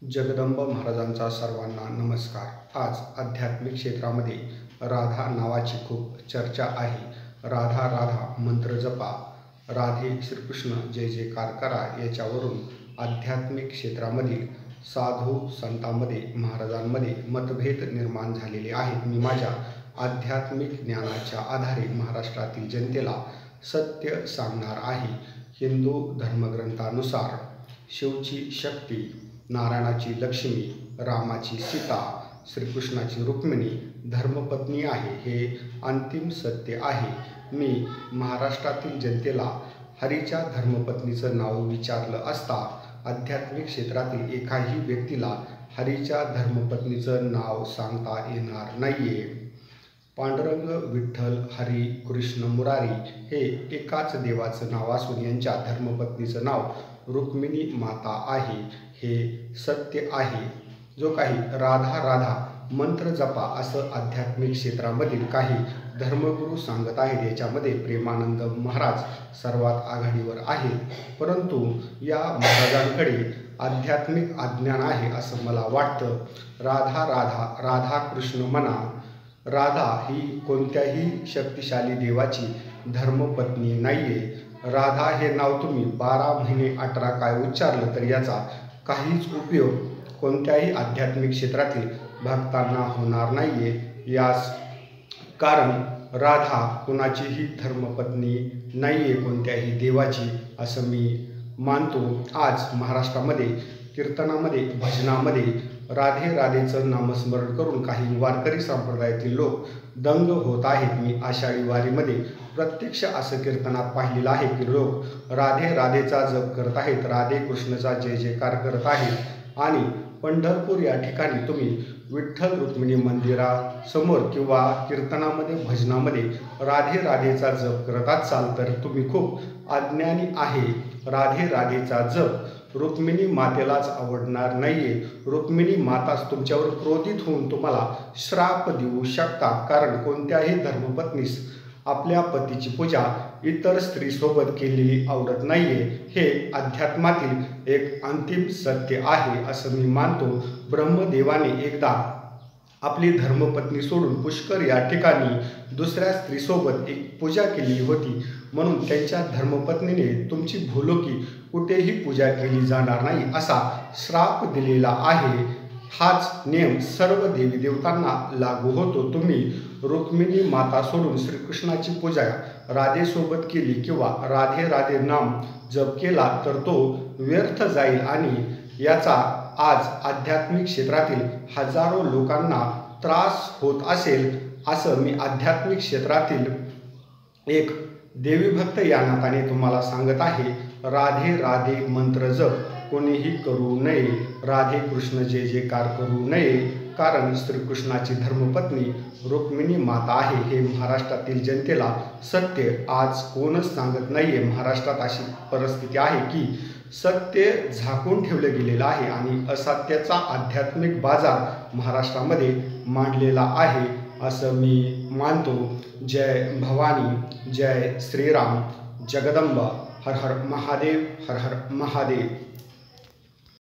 जगदंब महाराजांचा सर्वांना नमस्कार। आज आध्यात्मिक क्षेत्रामध्ये राधा नावाची खूप चर्चा आहे। राधा राधा मंत्र जपा, राधे श्रीकृष्ण जय जयकार करा याच्यावरून आध्यात्मिक क्षेत्रामधील साधू संतांमध्ये महाराजांमध्ये मतभेद निर्माण झालेले आहेत। मी माझ्या आध्यात्मिक ज्ञानाच्या आधारे महाराष्ट्रातील जनतेला सत्य सांगणार आहे। हिंदू धर्मग्रंथानुसार शिवची शक्ती, नारायणाची लक्ष्मी, रामाची सीता, श्रीकृष्णाची रुक्मिणी धर्मपत्नी आहे, हे अंतिम सत्य आहे। मी महाराष्ट्रातील जनतेला हरीच्या धर्मपत्नीचं नाव विचारलं असता आध्यात्मिक क्षेत्रातील एकाही व्यक्तीला हरीच्या धर्मपत्नीचं नाव सांगता येणार नाहीये। पांडुरंग, विठ्ठल, हरी, कृष्ण, मुरारी हे एकाच देवाचं नाव असून यांच्या धर्मपत्नीचं नाव रुक्मिणी माता आहे, हे सत्य आहे। जो काही राधा राधा मंत्र जपा असं आध्यात्मिक क्षेत्रामधील काही धर्मगुरू सांगत आहेत, याच्यामध्ये प्रेमानंद महाराज सर्वात आघाडीवर आहेत। परंतु या महाराजांकडे आध्यात्मिक अज्ञान आहे असं मला वाटतं। राधा राधा, राधा कृष्ण म्हणा, राधा ही कोणत्याही शक्तिशाली देवाची धर्मपत्नी नाहीये। राधा हे नाव तुम्ही 12 महिने 18 काय उच्चारलं तर याचा काहीच उपयोग कोणत्याही आध्यात्मिक क्षेत्रातील भक्तांना होणार नाहीये। यास कारण राधा कुणाचीही धर्मपत्नी नाहीये, कोणत्याही देवाची, असं मी मानतो। आज महाराष्ट्रामध्ये कीर्तनामध्ये, भजनामध्ये राधे राधेचं नामस्मरण करून काही वारकरी संप्रदायातील लोक दंग होत आहेत। मी आषाढी वारीमध्ये प्रत्यक्ष असं कीर्तनात पाहिलेलं आहे की लोक राधे राधेचा जप करत आहेत, राधे कृष्णाचा जय जयकार करत आहेत। आणि पंढरपूर या ठिकाणी तुम्ही विठ्ठल रुक्मिणी मंदिरासमोर किंवा कीर्तनामध्ये, भजनामध्ये राधे राधेचा जप करत असाल तर तुम्ही खूप अज्ञानी आहे। राधे राधेचा जप रुक्मिणी मातेलाच आवडणार नाहीये। रुक्मिणी माताच तुमच्यावर क्रोधित होऊन तुम्हाला श्राप देऊ शकतात, कारण कोणत्याही धर्मपत्नीस आपल्या पतीची पूजा इतर स्त्रीसोबत केलेली आवडत नाहीये। हे अध्यात्मातील एक अंतिम सत्य आहे असं मी मानतो। ब्रह्मदेवाने एकदा आपली धर्मपत्नी सोडून पुष्कर या ठिकाणी दुसऱ्या स्त्रीसोबत एक पूजा केली होती, म्हणून त्यांच्या धर्मपत्नीने तुमची भूलोकी कुठेही पूजा केली जाणार नाही असा श्राप दिलेला आहे। हाच नियम सर्व देवी देवतांना लागू होतो। तुम्ही रुक्मिणी माता सोडून श्रीकृष्णाची पूजा राधेसोबत केली किंवा राधे राधे नाम जप केला तर तो व्यर्थ जाईल आणि याचा आज आध्यात्मिक क्षेत्रातील हजारो लोकांना त्रास होत असेल असं मी आध्यात्मिक क्षेत्रातील एक देवीभक्त या नात्याने तुम्हाला सांगत आहे। राधे राधे मंत्र जप कोणीही करू नये, राधे कृष्ण जय जयकार करू नये, कारण श्रीकृष्णाची धर्मपत्नी रुक्मिणी माता आहे, हे महाराष्ट्रातील जनतेला सत्य आज कोणच सांगत नाहीये। महाराष्ट्रात अशी परिस्थिती आहे की सत्य झाकून ठेवलं गेलेलं आहे आणि असत्याचा आध्यात्मिक बाजार महाराष्ट्रामध्ये मांडलेला आहे असं मी मानतो। जय भवानी, जय श्रीराम, जगदंब, हर हर महादेव, हर हर महादेव।